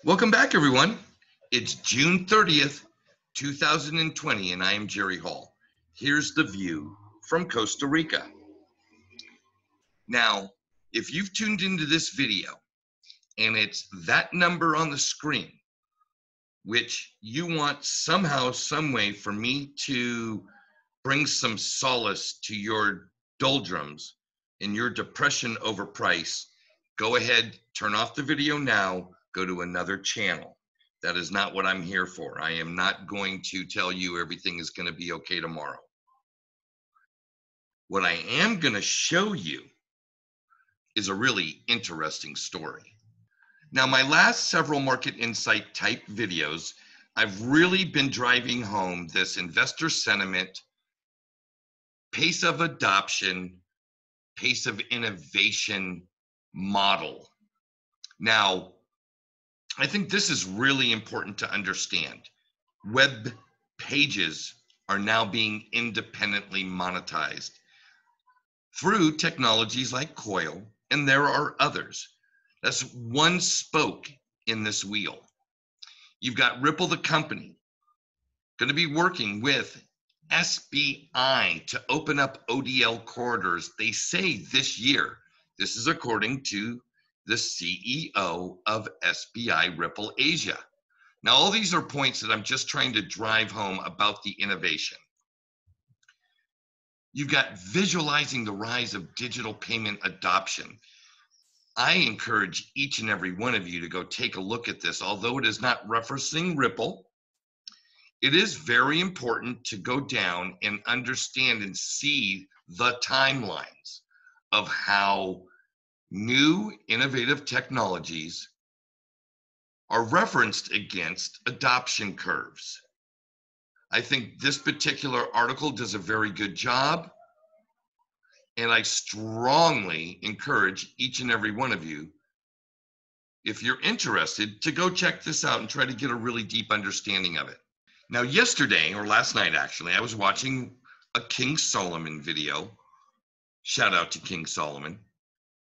Welcome back, everyone. It's June 30th, 2020, and I am JerryVHall. Here's the view from Costa Rica. Now, if you've tuned into this video and it's that number on the screen, which you want somehow, some way for me to bring some solace to your doldrums and your depression over price, go ahead, turn off the video now, go to another channel. That is not what I'm here for. I am not going to tell you everything is going to be okay tomorrow. What I am going to show you is a really interesting story. Now, my last several market insight type videos, I've really been driving home this investor sentiment, pace of adoption, pace of innovation model. Now, I think this is really important to understand. Web pages are now being independently monetized through technologies like Coil, and there are others. That's one spoke in this wheel. You've got Ripple, the company, going to be working with SBI to open up ODL corridors, they say this year. This is according to the CEO of SBI Ripple Asia. Now, all these are points that I'm just trying to drive home about the innovation. You've got visualizing the rise of digital payment adoption. I encourage each and every one of you to go take a look at this. Although it is not referencing Ripple, it is very important to go down and understand and see the timelines of how new innovative technologies are referenced against adoption curves. I think this particular article does a very good job, and I strongly encourage each and every one of you, if you're interested, to go check this out and try to get a really deep understanding of it. Now, yesterday, or last night actually, I was watching a King Solomon video. Shout out to King Solomon.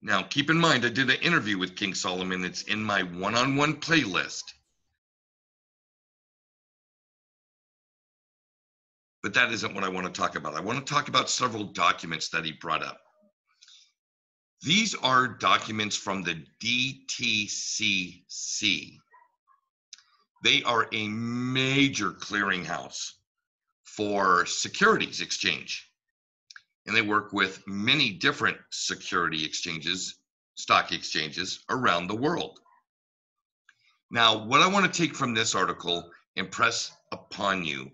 Now, keep in mind, I did an interview with King Solomon. It's in my one-on-one playlist. But that isn't what I want to talk about. I want to talk about several documents that he brought up. These are documents from the DTCC. They are a major clearinghouse for securities exchange. And they work with many different security exchanges, stock exchanges around the world. Now, what I want to take from this article and press upon you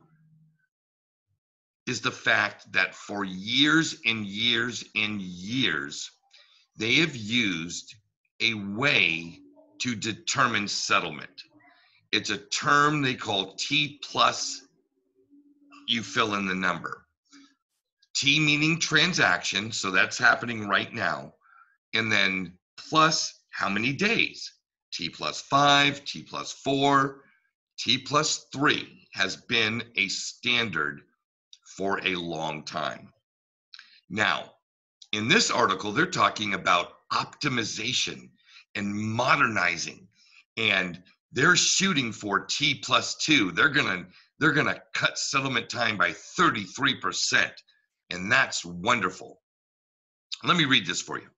is the fact that for years and years and years, they have used a way to determine settlement. It's a term they call T plus, you fill in the number. T meaning transaction, so that's happening right now. And then plus how many days? T plus 5, T plus 4, T plus 3 has been a standard for a long time. Now, in this article, they're talking about optimization and modernizing, and they're shooting for T plus 2. They're gonna cut settlement time by 33%, and that's wonderful. Let me read this for you.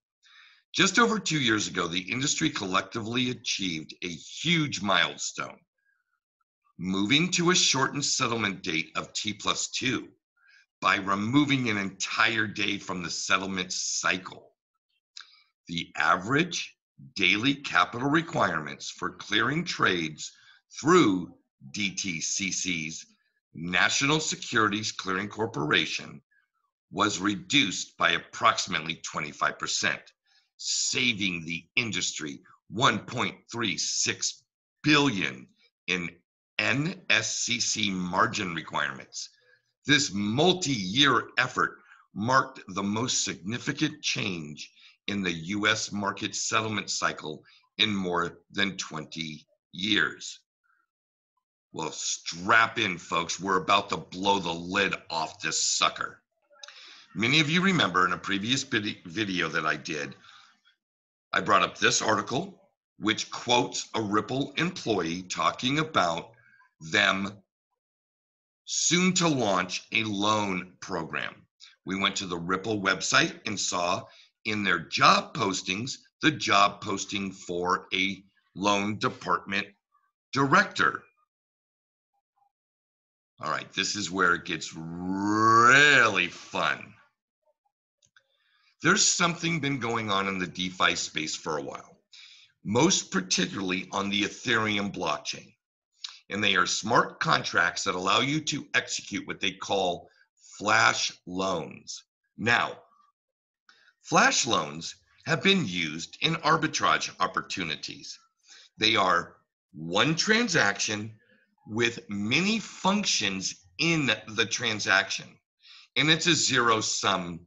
Just over 2 years ago, the industry collectively achieved a huge milestone, moving to a shortened settlement date of T plus 2 by removing an entire day from the settlement cycle. The average daily capital requirements for clearing trades through DTCC's National Securities Clearing Corporation was reduced by approximately 25%, saving the industry $1.36 billion in NSCC margin requirements. This multi-year effort marked the most significant change in the U.S. market settlement cycle in more than 20 years. Well, strap in, folks. We're about to blow the lid off this sucker. Many of you remember in a previous video that I did, I brought up this article which quotes a Ripple employee talking about them soon to launch a loan program. We went to the Ripple website and saw in their job postings the job posting for a loan department director. All right, this is where it gets really fun. There's something been going on in the DeFi space for a while, most particularly on the Ethereum blockchain. And they are smart contracts that allow you to execute what they call flash loans. Now, flash loans have been used in arbitrage opportunities. They are one transaction with many functions in the transaction, and it's a zero-sum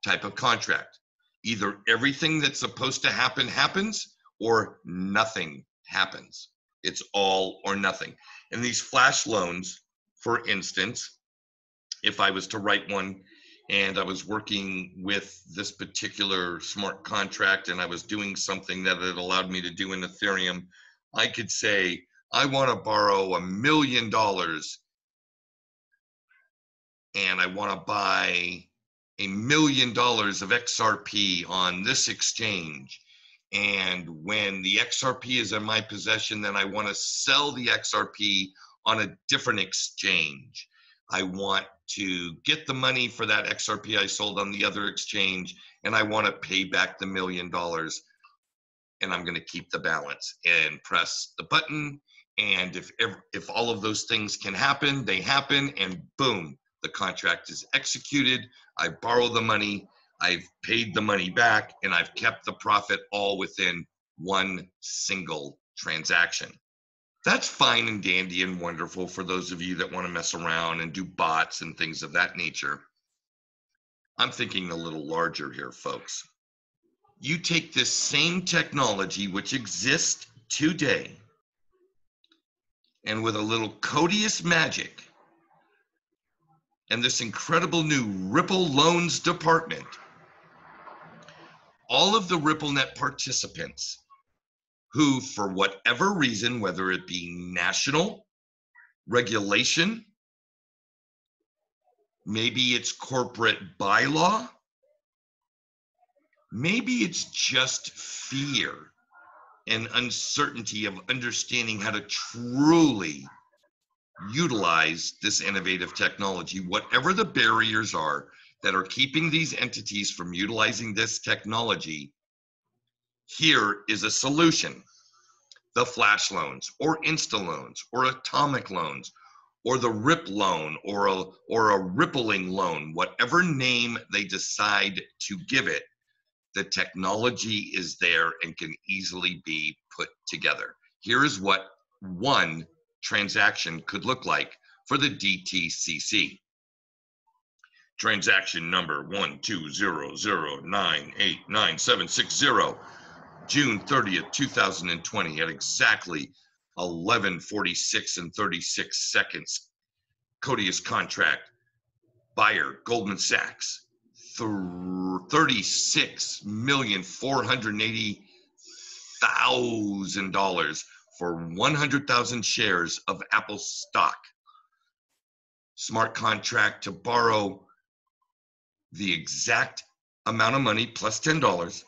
type of contract. Either everything that's supposed to happen happens, or nothing happens. It's all or nothing. And these flash loans, for instance, if I was to write one and I was working with this particular smart contract and I was doing something that it allowed me to do in Ethereum, I could say, I want to borrow $1 million and I want to buy $1 million of XRP on this exchange. And when the XRP is in my possession, then I want to sell the XRP on a different exchange. I want to get the money for that XRP I sold on the other exchange, and I want to pay back the $1 million, and I'm going to keep the balance and press the button. And if all of those things can happen, they happen, and boom, the contract is executed. I borrow the money, I've paid the money back, and I've kept the profit all within one single transaction. That's fine and dandy and wonderful for those of you that want to mess around and do bots and things of that nature. I'm thinking a little larger here, folks. You take this same technology which exists today, and with a little Codius magic and this incredible new Ripple Loans department, all of the RippleNet participants who, for whatever reason, whether it be national regulation, maybe it's corporate bylaw, maybe it's just fear and uncertainty of understanding how to truly utilize this innovative technology, whatever the barriers are that are keeping these entities from utilizing this technology, here is a solution. The flash loans, or insta loans, or atomic loans, or the rip loan, or a rippling loan, whatever name they decide to give it, the technology is there and can easily be put together. Here is what one transaction could look like for the DTCC. Transaction number 12009899760, June 30th, 2020 at exactly 11:46 and 36 seconds. Codius contract, buyer, Goldman Sachs, $36,480,000 for 100,000 shares of Apple stock. Smart contract to borrow the exact amount of money plus $10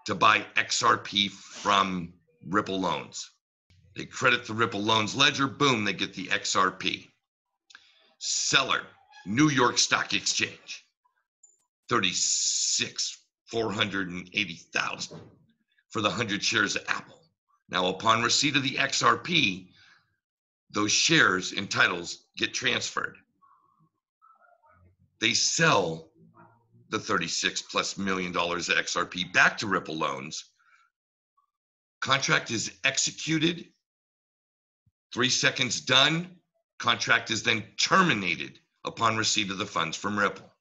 to buy XRP from Ripple Loans. They credit the Ripple Loans ledger, boom, they get the XRP. Seller, New York Stock Exchange, $36,480,000 for the 100 shares of Apple. Now, upon receipt of the XRP, those shares and titles get transferred. They sell the $36+ million of XRP back to Ripple Loans. Contract is executed, 3 seconds done. Contract is then terminated upon receipt of the funds from Ripple.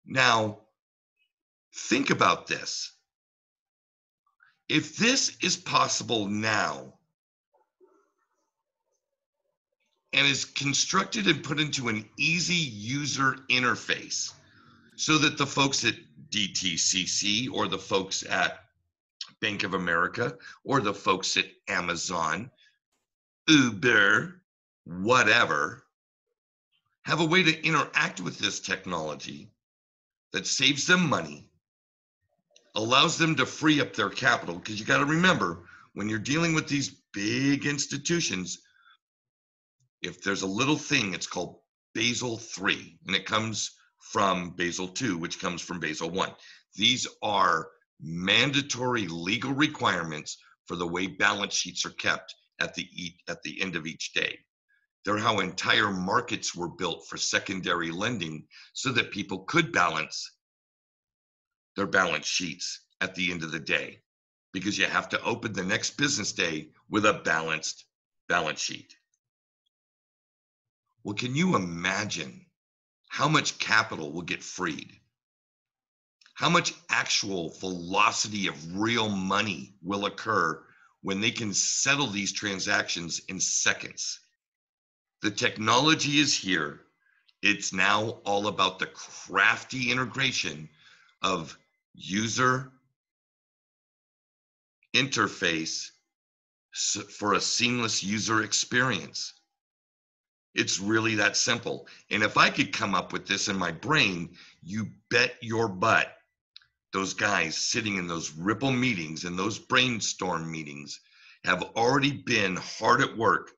Now, think about this. If this is possible now and is constructed and put into an easy user interface so that the folks at DTCC or the folks at Bank of America or the folks at Amazon, Uber, whatever, have a way to interact with this technology that saves them money, allows them to free up their capital. Because you got to remember, when you're dealing with these big institutions, if there's a little thing, it's called Basel III, and it comes from Basel II, which comes from Basel I. These are mandatory legal requirements for the way balance sheets are kept at the end of each day. They're how entire markets were built for secondary lending so that people could balance their balance sheets at the end of the day, because you have to open the next business day with a balanced balance sheet. Well, can you imagine how much capital will get freed? How much actual velocity of real money will occur when they can settle these transactions in seconds? The technology is here. It's now all about the crafty integration of user interface for a seamless user experience. It's really that simple. And if I could come up with this in my brain, you bet your butt those guys sitting in those Ripple meetings and those brainstorm meetings have already been hard at work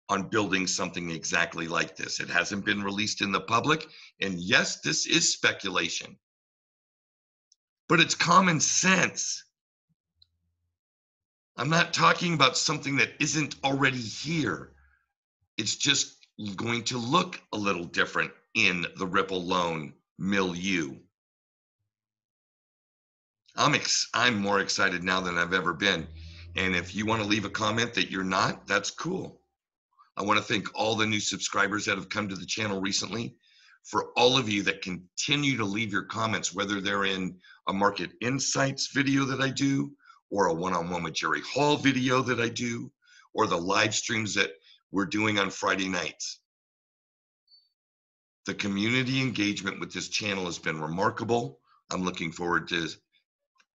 on building something exactly like this. It hasn't been released in the public. And yes, this is speculation, but it's common sense. I'm not talking about something that isn't already here. It's just going to look a little different in the Ripple loan milieu. I'm more excited now than I've ever been. And if you want to leave a comment that you're not, that's cool. I want to thank all the new subscribers that have come to the channel recently. For all of you that continue to leave your comments, whether they're in a market insights video that I do, or a one-on-one with JerryVHall video that I do, or the live streams that we're doing on Friday nights. The community engagement with this channel has been remarkable. I'm looking forward to,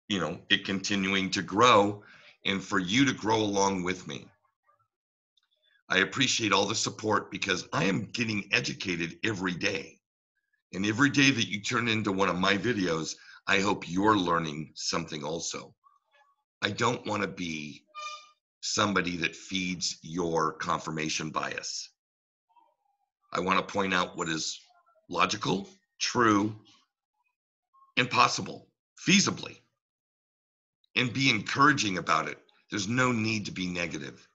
it continuing to grow and for you to grow along with me. I appreciate all the support because I am getting educated every day. And every day that you turn into one of my videos, I hope you're learning something also. I don't want to be somebody that feeds your confirmation bias. I want to point out what is logical, true, and possible, feasibly, and be encouraging about it. There's no need to be negative.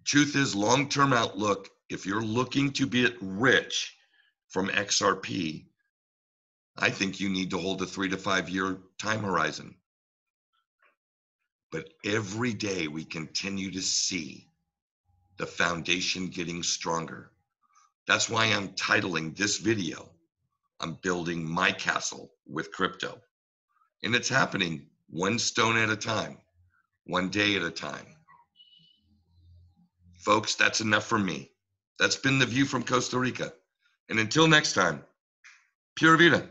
Truth is, long-term outlook, if you're looking to get rich from XRP, I think you need to hold a 3 to 5 year time horizon. But every day we continue to see the foundation getting stronger. That's why I'm titling this video, I'm building my castle with crypto. And it's happening one stone at a time, one day at a time. Folks, that's enough for me. That's been the view from Costa Rica. And until next time, Pura Vida.